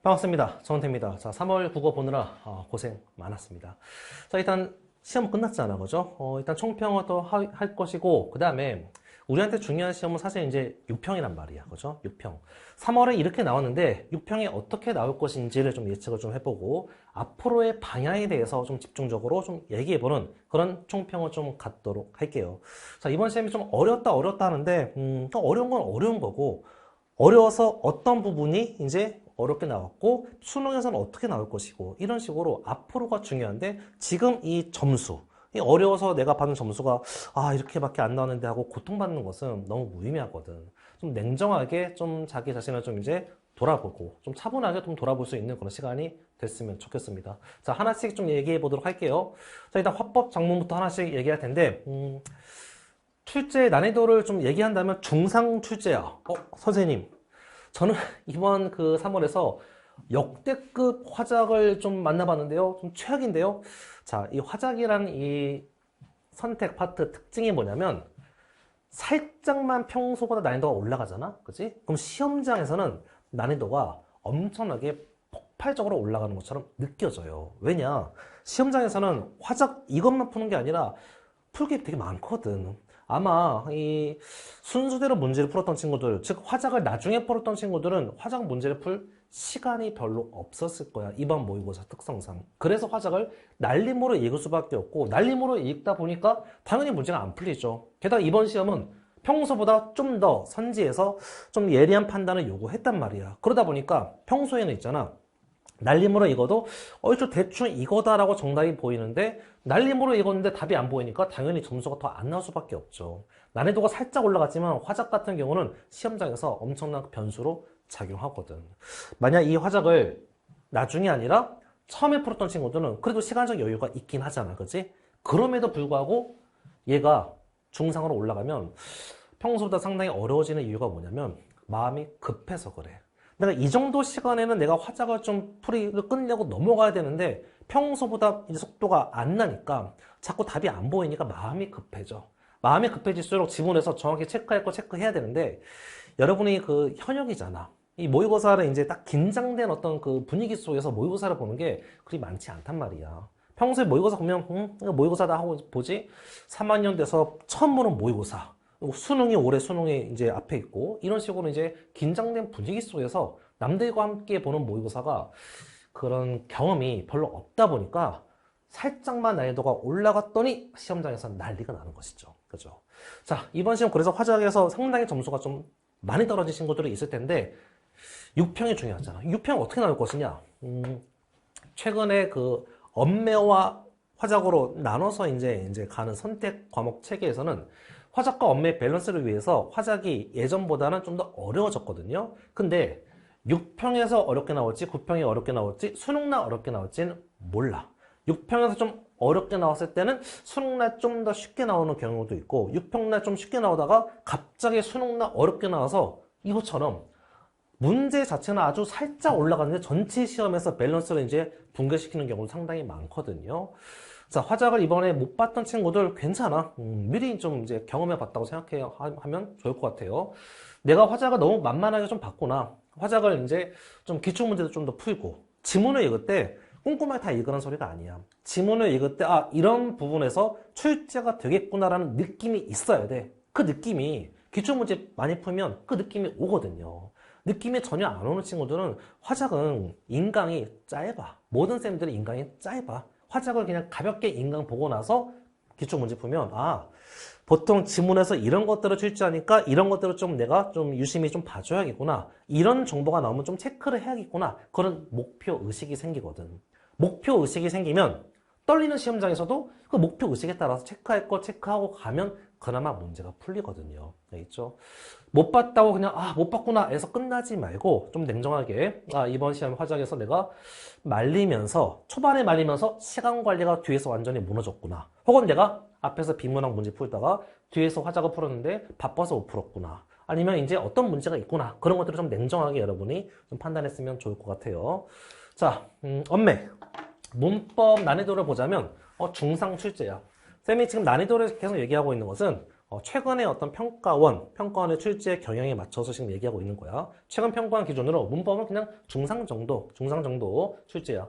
반갑습니다. 정은태입니다. 자, 3월 국어 보느라 고생 많았습니다. 자, 일단 시험 끝났잖아, 그죠? 일단 총평을 또 할 것이고, 그 다음에 우리한테 중요한 시험은 사실 이제 6평이란 말이야, 그죠? 6평. 3월에 이렇게 나왔는데 6평이 어떻게 나올 것인지를 좀 예측을 좀 해보고, 앞으로의 방향에 대해서 좀 집중적으로 좀 얘기해보는 그런 총평을 좀 갖도록 할게요. 자, 이번 시험이 좀 어렵다 하는데, 또 어려운 건 어려운 거고, 어려워서 어떤 부분이 이제 어렵게 나왔고 수능에서는 어떻게 나올 것이고 이런 식으로 앞으로가 중요한데 지금 이 점수 이 어려워서 내가 받는 점수가 이렇게밖에 안 나왔는데 하고 고통받는 것은 너무 무의미하거든. 좀 냉정하게 좀 자기 자신을 좀 이제 돌아보고 좀 차분하게 좀 돌아볼 수 있는 그런 시간이 됐으면 좋겠습니다. 자, 하나씩 좀 얘기해 보도록 할게요. 자, 일단 화법 작문부터 하나씩 얘기할 텐데 출제 난이도를 좀 얘기한다면 중상 출제야. 선생님, 저는 이번 그 3월에서 역대급 화작을 좀 만나봤는데요. 좀 최악인데요. 자, 이 화작이라는 이 선택 파트 특징이 뭐냐면 살짝만 평소보다 난이도가 올라가잖아. 그치? 그럼 시험장에서는 난이도가 엄청나게 폭발적으로 올라가는 것처럼 느껴져요. 왜냐? 시험장에서는 화작 이것만 푸는 게 아니라 풀 게 되게 많거든. 아마 이 순수대로 문제를 풀었던 친구들, 즉 화작을 나중에 풀었던 친구들은 화작 문제를 풀 시간이 별로 없었을 거야. 이번 모의고사 특성상. 그래서 화작을 날림으로 읽을 수밖에 없고 날림으로 읽다 보니까 당연히 문제가 안 풀리죠. 게다가 이번 시험은 평소보다 좀 더 선지해서 좀 예리한 판단을 요구했단 말이야. 그러다 보니까 평소에는 있잖아. 날림으로 읽어도 저 대충 이거다라고 정답이 보이는데 날림으로 읽었는데 답이 안 보이니까 당연히 점수가 더 안 나올 수밖에 없죠. 난이도가 살짝 올라갔지만 화작 같은 경우는 시험장에서 엄청난 변수로 작용하거든. 만약 이 화작을 나중에 아니라 처음에 풀었던 친구들은 그래도 시간적 여유가 있긴 하잖아, 그치? 그럼에도 불구하고 얘가 중상으로 올라가면 평소보다 상당히 어려워지는 이유가 뭐냐면 마음이 급해서 그래. 내가 이 정도 시간에는 내가 화작을 좀 풀이를 끝내고 넘어가야 되는데 평소보다 이제 속도가 안 나니까 자꾸 답이 안 보이니까 마음이 급해져. 마음이 급해질수록 지문에서 정확히 체크할 거 체크해야 되는데 여러분이 그 현역이잖아. 이 모의고사를 이제 딱 긴장된 어떤 그 분위기 속에서 모의고사를 보는 게 그리 많지 않단 말이야. 평소에 모의고사 보면 이거 모의고사다 하고 보지 3학년 돼서 처음 보는 모의고사 수능이 올해 수능이 이제 앞에 있고 이런 식으로 이제 긴장된 분위기 속에서 남들과 함께 보는 모의고사가 그런 경험이 별로 없다 보니까 살짝만 난이도가 올라갔더니 시험장에서 난리가 나는 것이죠. 그죠? 자, 이번 시험 그래서 화작에서 상당히 점수가 좀 많이 떨어진 친구들이 있을 텐데 6평이 중요하잖아. 6평 어떻게 나올 것이냐? 최근에 그 엄매와 화작으로 나눠서 이제 가는 선택 과목 체계에서는 화작과 엄매의 밸런스를 위해서 화작이 예전보다는 좀 더 어려워졌거든요. 근데 6평에서 어렵게 나올지 9평이 어렵게 나올지 수능날 어렵게 나올지는 몰라. 6평에서 좀 어렵게 나왔을 때는 수능날 좀 더 쉽게 나오는 경우도 있고 6평날 좀 쉽게 나오다가 갑자기 수능날 어렵게 나와서 이것처럼 문제 자체는 아주 살짝 올라가는데 전체 시험에서 밸런스를 이제 붕괴시키는 경우도 상당히 많거든요. 자, 화작을 이번에 못 봤던 친구들 괜찮아. 미리 좀 이제 경험해 봤다고 생각하면 좋을 것 같아요. 내가 화작을 너무 만만하게 좀 봤구나. 화작을 이제 좀 기출문제도 좀 더 풀고 지문을 읽을 때 꼼꼼하게 다 읽으라는 소리가 아니야. 지문을 읽을 때 이런 부분에서 출제가 되겠구나라는 느낌이 있어야 돼. 그 느낌이 기출문제 많이 풀면 그 느낌이 오거든요. 느낌이 전혀 안 오는 친구들은 화작은 인강이 짧아. 모든 쌤들이 인강이 짧아. 화작을 그냥 가볍게 인강 보고 나서 기출문제 풀면 보통 지문에서 이런 것들을 출제하니까 이런 것들을 좀 내가 좀 유심히 좀 봐줘야겠구나. 이런 정보가 나오면 좀 체크를 해야겠구나. 그런 목표 의식이 생기거든. 목표 의식이 생기면 떨리는 시험장에서도 그 목표 의식에 따라서 체크할 거 체크하고 가면 그나마 문제가 풀리거든요. 알겠죠? 못 봤다고 그냥 못 봤구나 해서 끝나지 말고 좀 냉정하게 이번 시험 화작에서 내가 말리면서 초반에 말리면서 시간 관리가 뒤에서 완전히 무너졌구나. 혹은 내가 앞에서 비문학 문제 풀다가 뒤에서 화작을 풀었는데 바빠서 못 풀었구나. 아니면 이제 어떤 문제가 있구나. 그런 것들을 좀 냉정하게 여러분이 좀 판단했으면 좋을 것 같아요. 자, 엄매. 문법 난이도를 보자면 중상 출제야. 쌤이 지금 난이도를 계속 얘기하고 있는 것은 최근에 어떤 평가원의 출제 경향에 맞춰서 지금 얘기하고 있는 거야. 최근 평가원 기준으로 문법은 그냥 중상 정도 출제야.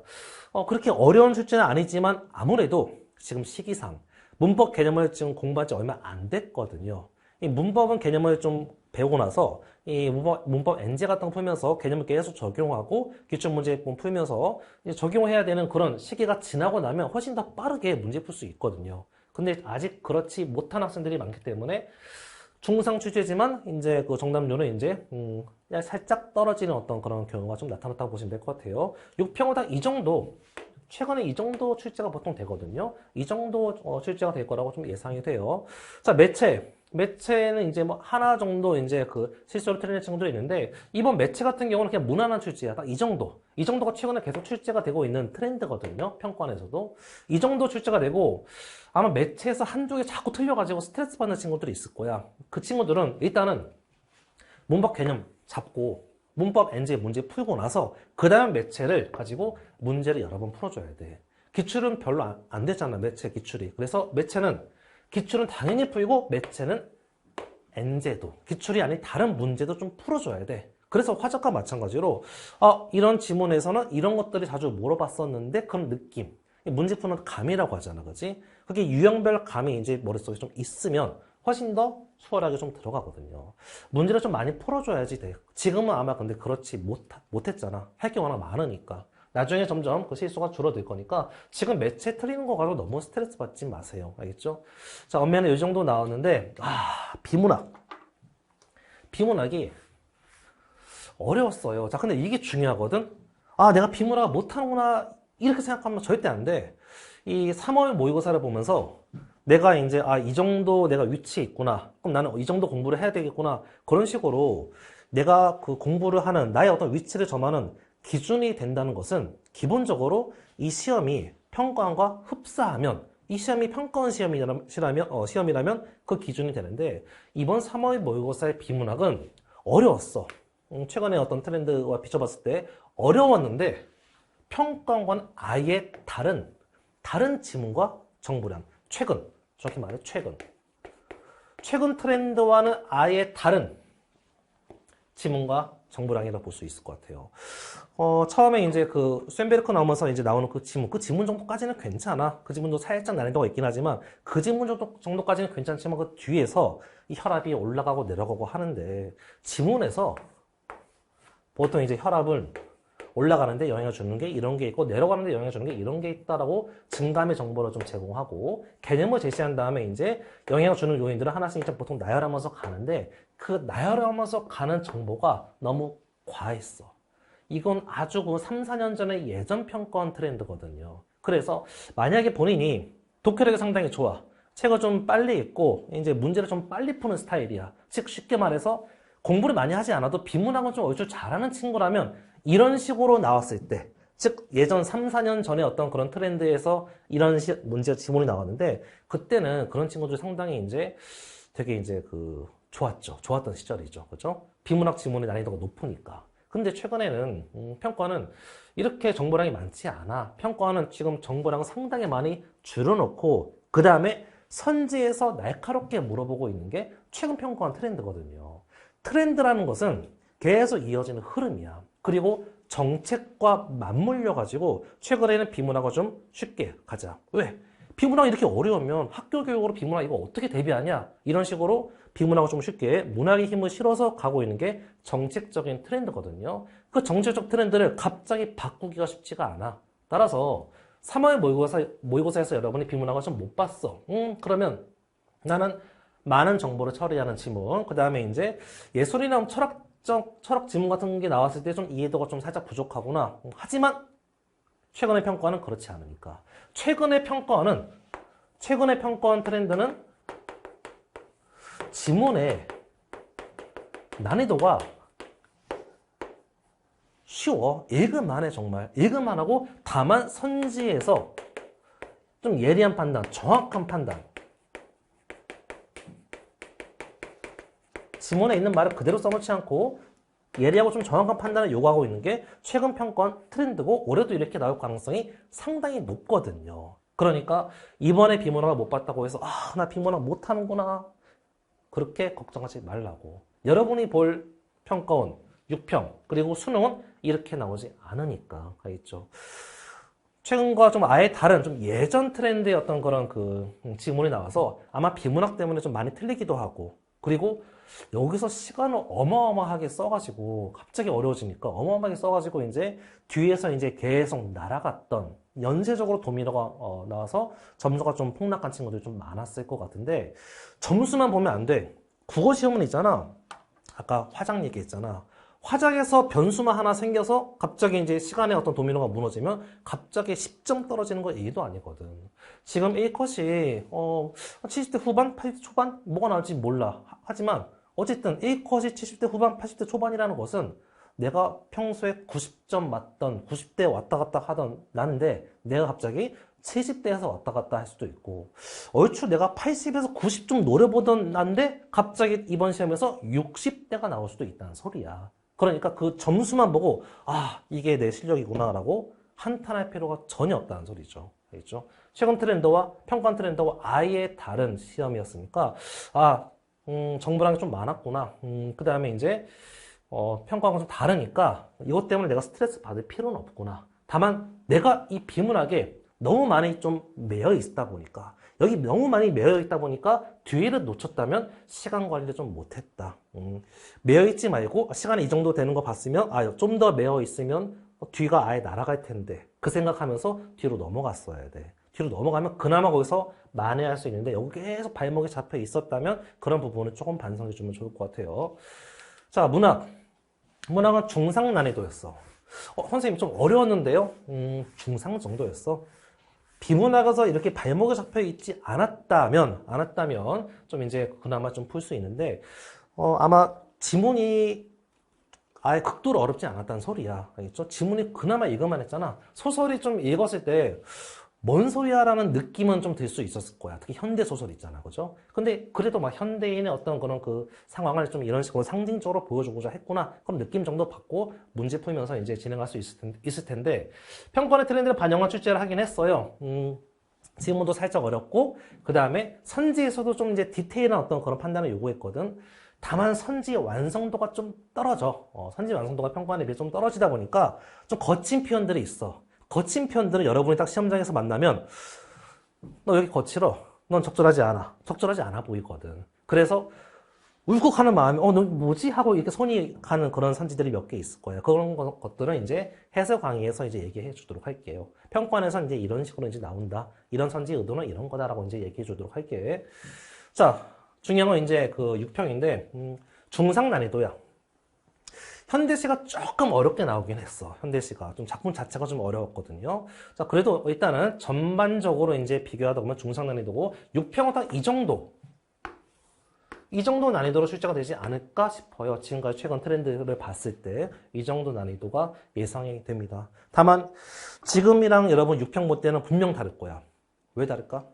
그렇게 어려운 출제는 아니지만 아무래도 지금 시기상 문법 개념을 지금 공부한 지 얼마 안 됐거든요. 이 문법은 개념을 좀 배우고 나서 이 문법 NG 같은 거 풀면서 개념을 계속 적용하고 기출문제 풀면서 적용해야 되는 그런 시기가 지나고 나면 훨씬 더 빠르게 문제 풀 수 있거든요. 근데 아직 그렇지 못한 학생들이 많기 때문에 중상 출제지만 이제 그 정답률은 이제 살짝 떨어지는 어떤 그런 경우가 좀 나타났다고 보시면 될 것 같아요. 6평은 딱 이 정도, 최근에 이 정도 출제가 보통 되거든요. 이 정도 출제가 될 거라고 좀 예상이 돼요. 자, 매체는 이제 뭐 하나 정도 이제 그 실수로 틀리는 친구들이 있는데, 이번 매체 같은 경우는 그냥 무난한 출제야. 딱 이 정도. 이 정도가 최근에 계속 출제가 되고 있는 트렌드거든요. 평가원에서도. 이 정도 출제가 되고, 아마 매체에서 한두 개 자꾸 틀려가지고 스트레스 받는 친구들이 있을 거야. 그 친구들은 일단은 문법 개념 잡고, 문법 NG 문제 풀고 나서 그 다음 매체를 가지고 문제를 여러 번 풀어줘야 돼. 기출은 별로 안 되잖아, 매체 기출이. 그래서 매체는 기출은 당연히 풀고 매체는 NG도 기출이 아닌 다른 문제도 좀 풀어줘야 돼. 그래서 화작과 마찬가지로 이런 지문에서는 이런 것들이 자주 물어봤었는데 그런 느낌, 문제 푸는 감이라고 하잖아, 그지? 그게 유형별 감이 이제 머릿속에 좀 있으면 훨씬 더 수월하게 좀 들어가거든요. 문제를 좀 많이 풀어줘야지 돼. 지금은 아마 근데 그렇지 못했잖아. 할 게 워낙 많으니까. 나중에 점점 그 실수가 줄어들 거니까 지금 매체 틀리는 거 가지고 너무 스트레스 받지 마세요. 알겠죠? 자, 엄면은 이 정도 나왔는데, 비문학이 어려웠어요. 자, 근데 이게 중요하거든? 내가 비문학 못하는구나. 이렇게 생각하면 절대 안 돼. 이 3월 모의고사를 보면서 내가 이제 이 정도 내가 위치에 있구나. 그럼 나는 이 정도 공부를 해야 되겠구나. 그런 식으로 내가 그 공부를 하는 나의 어떤 위치를 점하는 기준이 된다는 것은 기본적으로 이 시험이 평가원과 흡사하면 이 시험이 평가원 시험이라면 그 기준이 되는데 이번 3월 모의고사의 비문학은 어려웠어. 최근에 어떤 트렌드와 비춰봤을 때 어려웠는데 평가원과는 아예 다른 지문과 정보량. 정확히 말해 최근 트렌드와는 아예 다른 지문과 정보량이라고 볼 수 있을 것 같아요. 처음에 이제 그 쇤베르크 나오면서 이제 나오는 그 지문 정도까지는 괜찮아. 그 지문도 살짝 난이도가 있긴 하지만 그 지문 정도까지는 괜찮지만 그 뒤에서 이 혈압이 올라가고 내려가고 하는데 지문에서 보통 이제 혈압을 올라가는데 영향을 주는 게 이런 게 있고 내려가는데 영향을 주는 게 이런 게 있다라고 증감의 정보를 좀 제공하고 개념을 제시한 다음에 이제 영향을 주는 요인들을 하나씩 보통 나열하면서 가는데 그 나열하면서 가는 정보가 너무 과했어. 이건 아주 그 3, 4년 전의 예전 평가원 트렌드거든요. 그래서 만약에 본인이 독해력이 상당히 좋아. 책을 좀 빨리 읽고 이제 문제를 좀 빨리 푸는 스타일이야. 즉 쉽게 말해서 공부를 많이 하지 않아도 비문학은 좀 얼추 잘하는 친구라면 이런 식으로 나왔을 때, 즉 예전 3, 4년 전에 어떤 그런 트렌드에서 이런 문제 지문이 나왔는데 그때는 그런 친구들이 상당히 이제 되게 이제 좋았던 시절이죠. 그죠? 비문학 지문의 난이도가 높으니까. 근데 최근에는 평가는 이렇게 정보량이 많지 않아. 평가는 지금 정보량을 상당히 많이 줄여놓고 그 다음에 선지에서 날카롭게 물어보고 있는 게 최근 평가원 트렌드거든요. 트렌드라는 것은 계속 이어지는 흐름이야. 그리고 정책과 맞물려가지고 최근에는 비문학을 좀 쉽게 가자. 왜? 비문학이 이렇게 어려우면 학교 교육으로 비문학 이거 어떻게 대비하냐? 이런 식으로 비문학을 좀 쉽게 문학의 힘을 실어서 가고 있는 게 정책적인 트렌드거든요. 그 정책적 트렌드를 갑자기 바꾸기가 쉽지가 않아. 따라서 3월 모의고사에서 여러분이 비문학을 좀 못 봤어. 그러면 나는 많은 정보를 처리하는 지문, 그 다음에 이제 예술이나 철학 지문 같은 게 나왔을 때 좀 이해도가 좀 살짝 부족하구나. 하지만 최근의 평가는 그렇지 않으니까. 최근의 평가원 트렌드는 지문의 난이도가 쉬워. 읽을만해, 정말. 읽을만하고 다만 선지에서 좀 예리한 판단, 정확한 판단. 지문에 있는 말을 그대로 써놓지 않고 예리하고 좀 정확한 판단을 요구하고 있는 게 최근 평가원 트렌드고 올해도 이렇게 나올 가능성이 상당히 높거든요. 그러니까 이번에 비문학을 못 봤다고 해서 나 비문학 못하는구나. 그렇게 걱정하지 말라고. 여러분이 볼 평가원, 6평, 그리고 수능은 이렇게 나오지 않으니까. 알겠죠? 최근과 좀 아예 다른 좀 예전 트렌드의 어떤 그런 그 지문이 나와서 아마 비문학 때문에 좀 많이 틀리기도 하고, 그리고 여기서 시간을 어마어마하게 써가지고 갑자기 어려워지니까 어마어마하게 써가지고 이제 뒤에서 이제 계속 날아갔던 연쇄적으로 도미노가 나와서 점수가 좀 폭락한 친구들이 좀 많았을 것 같은데, 점수만 보면 안 돼. 국어 시험은 있잖아. 아까 화작 얘기했잖아. 화작에서 변수만 하나 생겨서 갑자기 이제 시간에 어떤 도미노가 무너지면 갑자기 10점 떨어지는 거 얘기도 아니거든. 지금 A컷이 70대 후반, 80대 초반 뭐가 나올지 몰라. 하지만 어쨌든 A컷이 70대 후반, 80대 초반이라는 것은 내가 평소에 90점 맞던 90대 왔다 갔다 하던 나인데 내가 갑자기 70대에서 왔다 갔다 할 수도 있고, 얼추 내가 80에서 90 좀 노려보던 난데 갑자기 이번 시험에서 60대가 나올 수도 있다는 소리야. 그러니까 그 점수만 보고 아 이게 내 실력이구나 라고 한탄할 필요가 전혀 없다는 소리죠. 알겠죠? 최근 트렌드와 평가 트렌드와 아예 다른 시험이었으니까 정보량이 좀 많았구나. 그 다음에 이제 평가하고 좀 다르니까 이것 때문에 내가 스트레스 받을 필요는 없구나. 다만 내가 이 비문학에 너무 많이 좀 매여 있다 보니까, 여기 너무 많이 매여 있다 보니까 뒤를 놓쳤다면 시간 관리를 좀 못했다. 매여 있지 말고 시간이 이 정도 되는 거 봤으면 좀 더 매여 있으면 뒤가 아예 날아갈 텐데 그 생각하면서 뒤로 넘어갔어야 돼. 뒤로 넘어가면 그나마 거기서 만회할 수 있는데 여기 계속 발목이 잡혀 있었다면 그런 부분을 조금 반성해 주면 좋을 것 같아요. 자, 문학은 중상 난이도였어. 선생님 좀 어려웠는데요? 중상 정도였어. 비문학에서 이렇게 발목에 잡혀 있지 않았다면 좀 이제 그나마 좀 풀 수 있는데, 아마 지문이 아예 극도로 어렵지 않았다는 소리야. 알겠죠? 지문이 그나마 이것만 했잖아. 소설이 좀 읽었을 때 뭔 소리야 라는 느낌은 좀 들 수 있었을 거야. 특히 현대 소설 있잖아. 그죠? 근데 그래도 막 현대인의 어떤 그런 그 상황을 좀 이런 식으로 상징적으로 보여주고자 했구나. 그럼 느낌 정도 받고 문제 풀면서 이제 진행할 수 있을 텐데, 평가원의 트렌드를 반영한 출제를 하긴 했어요. 지문도 살짝 어렵고, 그 다음에 선지에서도 좀 이제 디테일한 어떤 그런 판단을 요구했거든. 다만 선지 완성도가 좀 떨어져. 선지 완성도가 평가원에 비해 좀 떨어지다 보니까 좀 거친 표현들이 있어. 거친 표현들은 여러분이 딱 시험장에서 만나면 너 여기 거칠어. 넌 적절하지 않아. 적절하지 않아 보이거든. 그래서 울컥하는 마음이 너 뭐지? 하고 이렇게 손이 가는 그런 선지들이 몇 개 있을 거예요. 그런 것들은 이제 해설 강의에서 이제 얘기해 주도록 할게요. 평가원에서 이제 이런 식으로 이제 나온다. 이런 선지 의도는 이런 거다라고 이제 얘기해 주도록 할게. 자, 중요한 건 이제 그 6평인데 중상 난이도야. 현대시가 조금 어렵게 나오긴 했어. 현대시가 좀 작품 자체가 좀 어려웠거든요. 자, 그래도 일단은 전반적으로 이제 비교하다 보면 중상 난이도고 6평은 딱 이 정도 난이도로 출제가 되지 않을까 싶어요. 지금까지 최근 트렌드를 봤을 때 이 정도 난이도가 예상이 됩니다. 다만 지금이랑 여러분 6평 볼 때는 분명 다를 거야. 왜 다를까?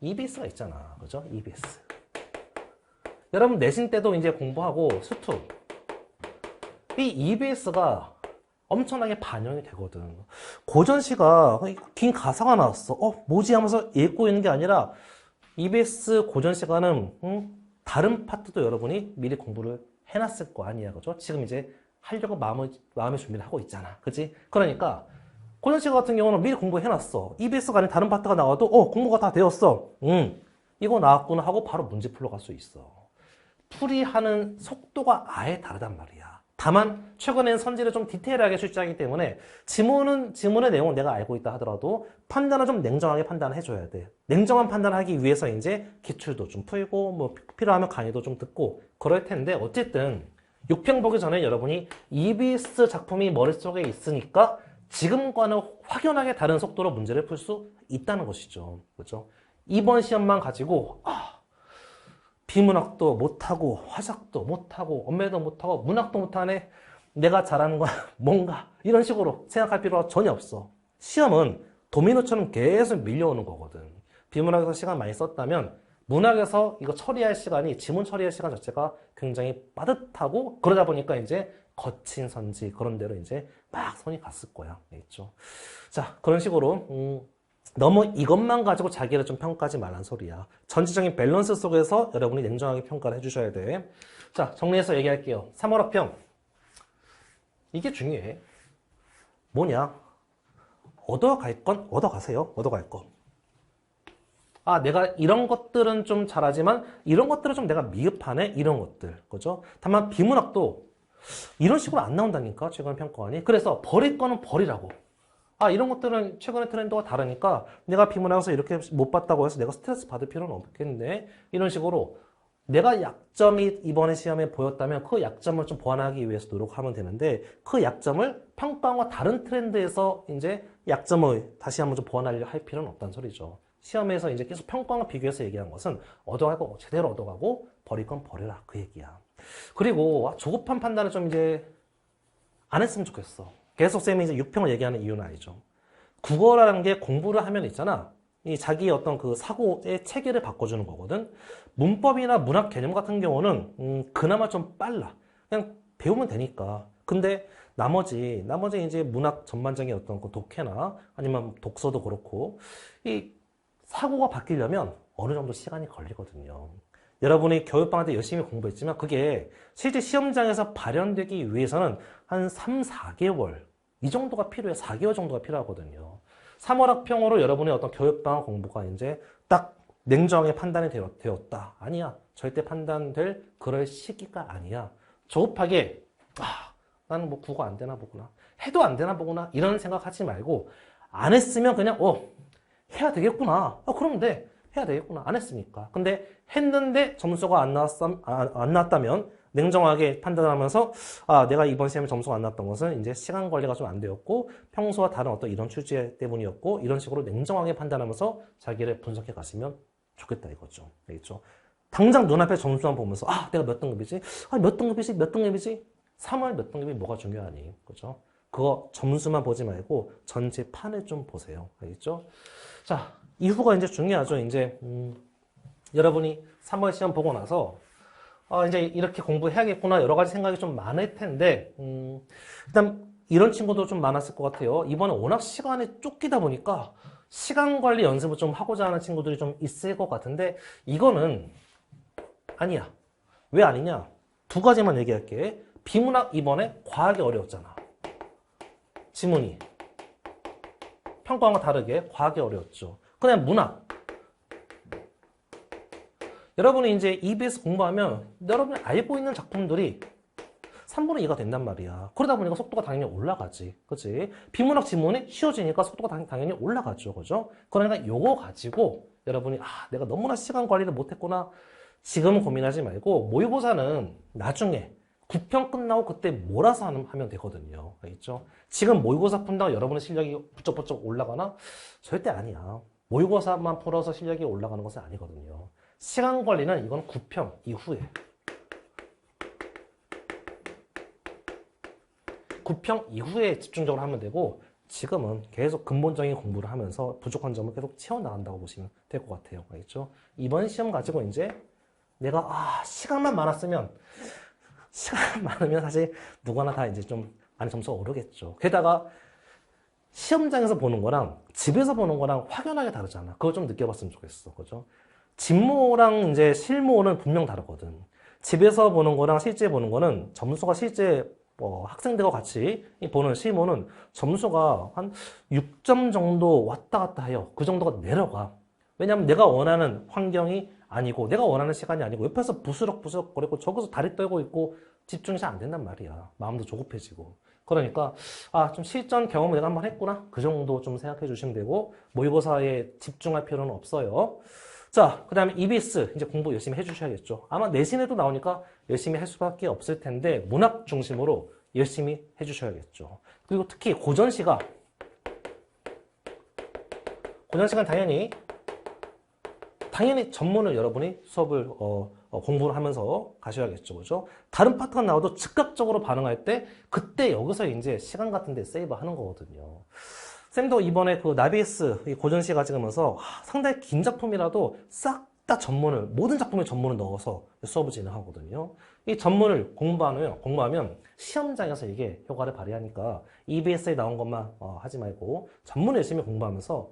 EBS가 있잖아. 그죠? EBS. 여러분 내신 때도 이제 공부하고 수투. 이 EBS가 엄청나게 반영이 되거든. 고전시가 긴 가사가 나왔어. 뭐지 하면서 읽고 있는 게 아니라 EBS 고전 시간은 다른 파트도 여러분이 미리 공부를 해놨을 거 아니야. 그죠? 지금 이제 하려고 마음의 준비를 하고 있잖아. 그치? 그러니까 고전 시간 같은 경우는 미리 공부해놨어. EBS가 아닌 다른 파트가 나와도 공부가 다 되었어. 이거 나왔구나 하고 바로 문제 풀러 갈 수 있어. 풀이하는 속도가 아예 다르단 말이야. 다만 최근엔 선지를 좀 디테일하게 출제하기 때문에 지문의 내용은 내가 알고 있다 하더라도 판단을 좀 냉정하게 판단해줘야 돼. 냉정한 판단을 하기 위해서 이제 기출도 좀 풀고 뭐 필요하면 강의도 좀 듣고 그럴 텐데, 어쨌든 6평 보기 전에 여러분이 EBS 작품이 머릿속에 있으니까 지금과는 확연하게 다른 속도로 문제를 풀 수 있다는 것이죠. 그렇죠? 이번 시험만 가지고 비문학도 못하고 화작도 못하고 언매도 못하고 문학도 못하네, 내가 잘하는 건 뭔가 이런 식으로 생각할 필요가 전혀 없어. 시험은 도미노처럼 계속 밀려오는 거거든. 비문학에서 시간 많이 썼다면 문학에서 이거 처리할 시간이, 지문 처리할 시간 자체가 굉장히 빠듯하고, 그러다 보니까 이제 거친 선지 그런 데로 이제 막 손이 갔을 거야. 있죠. 자, 그런 식으로 너무 이것만 가지고 자기를 좀 평가하지 말란 소리야. 전체적인 밸런스 속에서 여러분이 냉정하게 평가를 해주셔야 돼. 자, 정리해서 얘기할게요. 3월 학평. 이게 중요해. 뭐냐? 얻어갈 건 얻어가세요. 얻어갈 거. 아, 내가 이런 것들은 좀 잘하지만 이런 것들은 좀 내가 미흡하네? 이런 것들. 그죠? 다만 비문학도 이런 식으로 안 나온다니까, 최근 평가원이. 그래서 버릴 거는 버리라고. 아, 이런 것들은 최근의 트렌드가 다르니까 내가 비문학에서 이렇게 못 봤다고 해서 내가 스트레스 받을 필요는 없겠네. 이런 식으로 내가 약점이 이번에 시험에 보였다면 그 약점을 좀 보완하기 위해서 노력하면 되는데 그 약점을 평가와 다른 트렌드에서 이제 약점을 다시 한번 좀 보완하려 할 필요는 없다는 소리죠. 시험에서 이제 계속 평가와 비교해서 얘기한 것은 얻어갈 거 제대로 얻어가고 버릴 건 버려라. 그 얘기야. 그리고 조급한 판단을 좀 이제 안 했으면 좋겠어. 계속 쌤이 이제 6평을 얘기하는 이유는 아니죠. 국어라는 게 공부를 하면 있잖아. 이 자기의 어떤 그 사고의 체계를 바꿔주는 거거든. 문법이나 문학 개념 같은 경우는 그나마 좀 빨라. 그냥 배우면 되니까. 근데 나머지 이제 문학 전반적인 어떤 그 독해나 아니면 독서도 그렇고 이 사고가 바뀌려면 어느 정도 시간이 걸리거든요. 여러분이 겨울방학 때 열심히 공부했지만 그게 실제 시험장에서 발현되기 위해서는 한 3, 4개월 이 정도가 필요해. 4개월 정도가 필요하거든요. 3월 학평으로 여러분의 어떤 겨울방학 공부가 이제 딱 냉정하게 판단이 되었다. 아니야. 절대 판단될 그럴 시기가 아니야. 조급하게 나는 뭐 국어 안 되나 보구나. 해도 안 되나 보구나. 이런 생각하지 말고 안 했으면 그냥 해야 되겠구나. 그러면 돼. 해야 되겠구나. 안 했으니까. 근데 했는데 점수가 안 나왔다면 냉정하게 판단하면서 내가 이번 시험에 점수가 안 나왔던 것은 이제 시간 관리가 좀 안 되었고 평소와 다른 어떤 이런 취지 때문이었고 이런 식으로 냉정하게 판단하면서 자기를 분석해 가시면 좋겠다 이거죠. 알겠죠? 당장 눈앞에 점수만 보면서 내가 몇 등급이지? 몇 등급이지? 몇 등급이지? 3월 몇 등급이 뭐가 중요하니? 그죠? 그거 점수만 보지 말고 전체 판을 좀 보세요. 알겠죠? 자, 이후가 이제 중요하죠. 이제 여러분이 3월 시험 보고 나서 이제 이렇게 공부해야겠구나 여러 가지 생각이 좀 많을 텐데 일단 이런 친구도 좀 많았을 것 같아요. 이번에 워낙 시간에 쫓기다 보니까 시간 관리 연습을 좀 하고자 하는 친구들이 좀 있을 것 같은데 이거는 아니야. 왜 아니냐? 두 가지만 얘기할게. 비문학 이번에 과하게 어려웠잖아. 지문이 평가와 다르게 과하게 어려웠죠. 그냥 문학. 여러분이 이제 EBS 공부하면 여러분이 알고 있는 작품들이 3분의 2가 된단 말이야. 그러다 보니까 속도가 당연히 올라가지. 그치? 비문학 지문이 쉬워지니까 속도가 당연히 올라가죠. 그죠? 그러니까 요거 가지고 여러분이 내가 너무나 시간 관리를 못했구나. 지금은 고민하지 말고 모의고사는 나중에 9평 끝나고 그때 몰아서 하면 되거든요. 알겠죠? 지금 모의고사 푼다고 여러분의 실력이 부쩍부쩍 올라가나? 절대 아니야. 모의고사만 풀어서 실력이 올라가는 것은 아니거든요. 시간 관리는 이건 9평 이후에 9평 이후에 집중적으로 하면 되고 지금은 계속 근본적인 공부를 하면서 부족한 점을 계속 채워나간다고 보시면 될 것 같아요. 알겠죠? 이번 시험 가지고 이제 내가 시간만 많았으면 시간 많으면 사실 누구나 다 이제 좀 많이 점수가 오르겠죠. 게다가 시험장에서 보는 거랑 집에서 보는 거랑 확연하게 다르잖아. 그걸 좀 느껴봤으면 좋겠어. 그죠? 진모랑 이제 실모는 분명 다르거든. 집에서 보는 거랑 실제 보는 거는 점수가 실제 학생들과 같이 보는 실모는 점수가 한 6점 정도 왔다 갔다 해요. 그 정도가 내려가. 왜냐면 내가 원하는 환경이 아니고 내가 원하는 시간이 아니고 옆에서 부스럭부스럭 거리고 저기서 다리 떨고 있고 집중이 잘 안 된단 말이야. 마음도 조급해지고. 그러니까 좀 실전 경험을 내가 한번 했구나. 그 정도 좀 생각해 주시면 되고 모의고사에 집중할 필요는 없어요. 자, 그 다음에 EBS 이제 공부 열심히 해주셔야겠죠. 아마 내신에도 나오니까 열심히 할 수밖에 없을 텐데 문학 중심으로 열심히 해주셔야겠죠. 그리고 특히 고전시가 당연히 전문을 여러분이 수업을 공부를 하면서 가셔야겠죠. 그죠? 다른 파트가 나와도 즉각적으로 반응할 때 그때 여기서 이제 시간 같은 데 세이브 하는 거거든요. 쌤도 이번에 그 나비에스 고전시 가지면서 상당히 긴 작품이라도 싹 딱 전문을, 모든 작품에 전문을 넣어서 수업을 진행하거든요. 이 전문을 공부하면 시험장에서 이게 효과를 발휘하니까 EBS에 나온 것만 하지 말고 전문을 열심히 공부하면서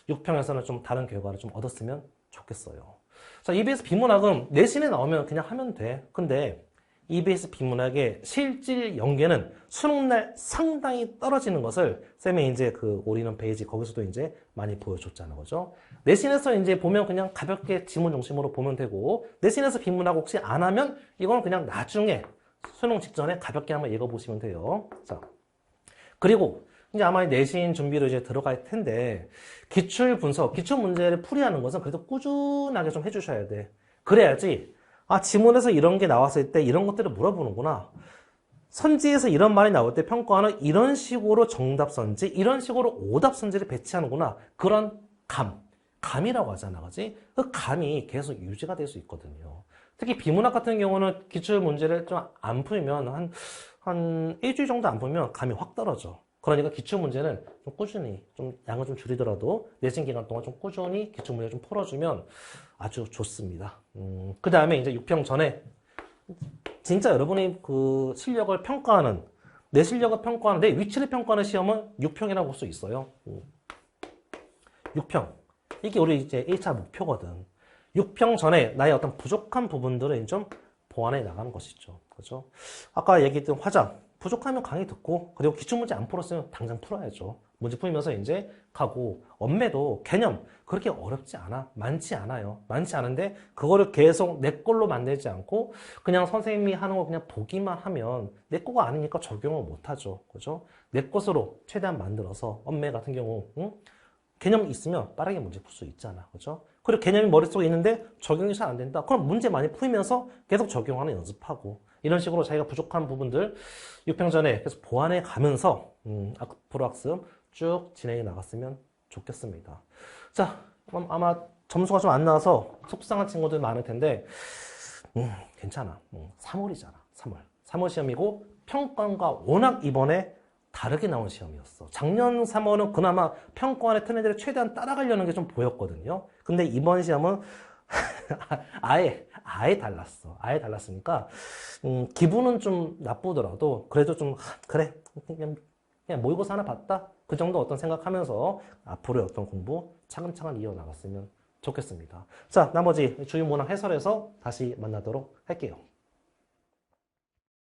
6평에서는 좀 다른 결과를 좀 얻었으면 좋겠어요. 자, EBS 비문학은 내신에 나오면 그냥 하면 돼. 근데 EBS 비문학의 실질 연계는 수능날 상당히 떨어지는 것을 쌤이 이제 그 올인원 페이지 거기서도 이제 많이 보여줬잖아, 그죠? 내신에서 이제 보면 그냥 가볍게 지문 중심으로 보면 되고, 내신에서 비문학 혹시 안 하면 이건 그냥 나중에 수능 직전에 가볍게 한번 읽어보시면 돼요. 자, 그리고 이제 아마 내신 준비로 이제 들어갈 텐데, 기출 분석, 기출 문제를 풀이하는 것은 그래도 꾸준하게 좀 해주셔야 돼. 그래야지, 아, 지문에서 이런 게 나왔을 때 이런 것들을 물어보는구나. 선지에서 이런 말이 나올 때 평가원은 이런 식으로 정답 선지, 이런 식으로 오답 선지를 배치하는구나. 그런 감이라고 하잖아, 그지? 그 감이 계속 유지가 될 수 있거든요. 특히 비문학 같은 경우는 기출 문제를 좀 안 풀면 한 일주일 정도 안 풀면 감이 확 떨어져. 그러니까 기출 문제는 좀 꾸준히, 좀 양을 좀 줄이더라도 내신 기간 동안 좀 꾸준히 기출 문제 좀 풀어주면 아주 좋습니다. 그 다음에 이제 6평 전에 진짜 여러분이 그 실력을 평가하는, 내 실력을 평가하는, 내 위치를 평가하는 시험은 6평이라고 볼 수 있어요. 6평. 이게 우리 이제 1차 목표거든. 6평 전에 나의 어떤 부족한 부분들을 좀 보완해 나가는 것이죠. 그죠? 아까 얘기했던 화장. 부족하면 강의 듣고, 그리고 기출문제 안 풀었으면 당장 풀어야죠. 문제 풀면서 이제 가고, 엄매도 개념 그렇게 어렵지 않아. 많지 않아요. 많지 않은데, 그거를 계속 내 걸로 만들지 않고, 그냥 선생님이 하는 거 그냥 보기만 하면 내 거가 아니니까 적용을 못 하죠. 그죠? 내 것으로 최대한 만들어서, 엄매 같은 경우, 응? 개념 있으면 빠르게 문제 풀 수 있잖아. 그죠? 그리고 개념이 머릿속에 있는데 적용이 잘 안 된다. 그럼 문제 많이 풀면서 계속 적용하는 연습하고, 이런 식으로 자기가 부족한 부분들 6평 전에 계속 보완해 가면서 앞으로 학습 쭉 진행해 나갔으면 좋겠습니다. 자, 아마 점수가 좀 안 나와서 속상한 친구들 많을 텐데 괜찮아. 3월이잖아. 3월 시험이고 평가원과 워낙 이번에 다르게 나온 시험이었어. 작년 3월은 그나마 평가원의 트렌드를 최대한 따라가려는 게 좀 보였거든요. 근데 이번 시험은 아예 달랐어. 아예 달랐으니까 기분은 좀 나쁘더라도 그래도 좀 그래 그냥 모의고사 하나 봤다 그 정도 어떤 생각하면서 앞으로의 어떤 공부 차근차근 이어나갔으면 좋겠습니다. 자, 나머지 주요 문항 해설에서 다시 만나도록 할게요.